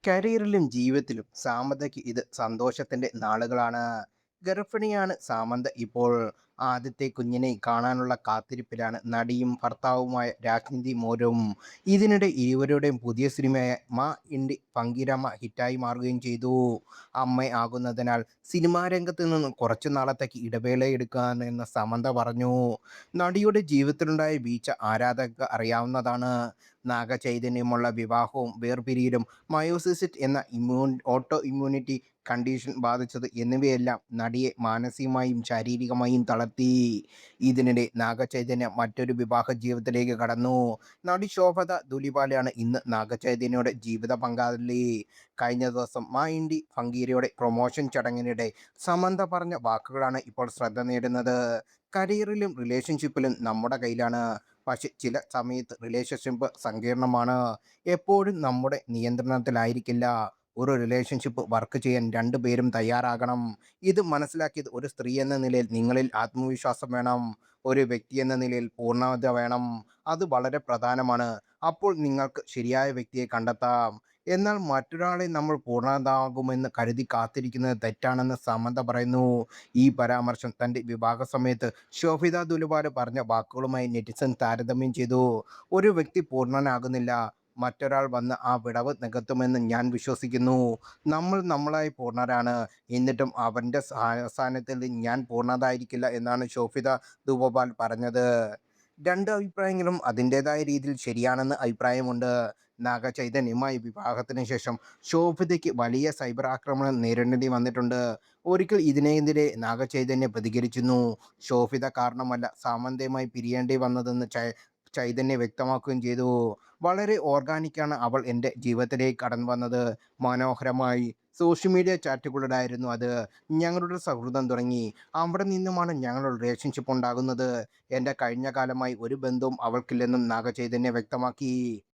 കരിയറിലും ജീവിതത്തിലും സാമന്തയ്ക്ക് ഇത് സന്തോഷത്തിന്റെ നാളുകളാണ്. ഗർഭിണിയാണ് സാമന്ത ഇപ്പോൾ. ആദ്യത്തെ കുഞ്ഞിനെ കാണാനുള്ള കാത്തിരിപ്പിലാണ് നടിയും ഭർത്താവുമായ രാജ്നിധി മോരും. ഇതിനിടെ ഇരുവരുടെയും പുതിയ സിനിമയായ മാ ഇൻഡി പങ്കീരമ്മ ഹിറ്റായി മാറുകയും ചെയ്തു. അമ്മ ആകുന്നതിനാൽ സിനിമാ രംഗത്ത് നിന്ന് കുറച്ചു നാളത്തേക്ക് ഇടവേളയെടുക്കാമെന്ന് സമന്ത പറഞ്ഞു. നടിയുടെ ജീവിതത്തിലുണ്ടായ വീഴ്ച ആരാധകർക്ക് അറിയാവുന്നതാണ്. നാഗചൈതന്യമുള്ള വിവാഹവും വേർപിരിയലും മയോസിസിസ് എന്ന ഓട്ടോ ഇമ്മ്യൂണിറ്റി കണ്ടീഷൻ ബാധിച്ചത് എന്നിവയെല്ലാം നടിയെ മാനസികമായും ശാരീരികമായും തളർത്തി. ഇതിനിടെ നാഗചൈതന്യ മറ്റൊരു വിവാഹ ജീവിതത്തിലേക്ക് കടന്നു. നടി ശോഭത ധുലിപാലയാണ് ഇന്ന് നാഗചൈതന്യയുടെ ജീവിത പങ്കാളി. കഴിഞ്ഞ ദിവസം മാ ഇൻഡി ഫങ്കീരയുടെ പ്രൊമോഷൻ ചടങ്ങിനിടെ സമന്ത പറഞ്ഞ വാക്കുകളാണ് ഇപ്പോൾ ശ്രദ്ധ നേടുന്നത്. കരിയറിലും റിലേഷൻഷിപ്പിലും നമ്മുടെ കയ്യിലാണ്. പക്ഷെ ചില സമയത്ത് റിലേഷൻഷിപ്പ് സങ്കീർണമാണ്. എപ്പോഴും നമ്മുടെ നിയന്ത്രണത്തിലായിരിക്കില്ല. ഒരു റിലേഷൻഷിപ്പ് വർക്ക് ചെയ്യാൻ രണ്ടുപേരും തയ്യാറാകണം. ഇത് മനസ്സിലാക്കിയത് ഒരു സ്ത്രീ എന്ന നിലയിൽ നിങ്ങളിൽ ആത്മവിശ്വാസം വേണം. ഒരു വ്യക്തി എന്ന നിലയിൽ പൂർണ്ണത വേണം. അത് വളരെ പ്രധാനമാണ്. അപ്പോൾ നിങ്ങൾക്ക് ശരിയായ വ്യക്തിയെ കണ്ടെത്താം. എന്നാൽ മറ്റൊരാളെ നമ്മൾ പൂർണ്ണതാകുമെന്ന് കരുതി കാത്തിരിക്കുന്നത് തെറ്റാണെന്ന് സമന്ത പറയുന്നു. ഈ പരാമർശം തൻ്റെ വിവാഹ സമയത്ത് ശോഭിത ധുലിപാല പറഞ്ഞ വാക്കുകളുമായി നെറ്റിസൺ താരതമ്യം ചെയ്തു. ഒരു വ്യക്തി പൂർണ്ണനാകുന്നില്ല. മറ്റൊരാൾ വന്ന് ആ വിടവ് നികത്തുമെന്ന് ഞാൻ വിശ്വസിക്കുന്നു. നമ്മൾ നമ്മളായി പൂർണ്ണരാണ്. എന്നിട്ടും അവൻ്റെ സ്ഥാനത്തിൽ ഞാൻ പൂർണ്ണരായിരിക്കില്ല എന്നാണ് ശോഭിത ധുലിപാല പറഞ്ഞത്. രണ്ട് അഭിപ്രായങ്ങളും അതിൻ്റെതായ രീതിയിൽ ശരിയാണെന്ന് അഭിപ്രായമുണ്ട്. നാഗചൈതന്യവുമായി വിവാഹത്തിന് ശേഷം ശോഭിതയ്ക്ക് വലിയ സൈബർ ആക്രമണം നേരിടേണ്ടി വന്നിട്ടുണ്ട്. ഒരിക്കൽ ഇതിനെതിരെ നാഗചൈതന്യ പ്രതികരിച്ചിരുന്നു. ശോഭിത കാരണമല്ല സാമന്തയുമായി പിരിയേണ്ടി വന്നതെന്ന് ചൈതന്യ വ്യക്തമാക്കുകയും ചെയ്തു. വളരെ ഓർഗാനിക്കാണ് അവൾ എൻ്റെ ജീവിതത്തിലേക്ക് കടന്നു വന്നത്. മനോഹരമായി സോഷ്യൽ മീഡിയ ചാറ്റുകളിലായിരുന്നു അത്. ഞങ്ങളുടെ സൗഹൃദം തുടങ്ങി. അവിടെ നിന്നുമാണ് ഞങ്ങളുടെ റിലേഷൻഷിപ്പ് ഉണ്ടാകുന്നത്. എൻ്റെ കഴിഞ്ഞ കാലമായി ഒരു ബന്ധവും അവൾക്കില്ലെന്നും നാഗചൈതന്യ വ്യക്തമാക്കി.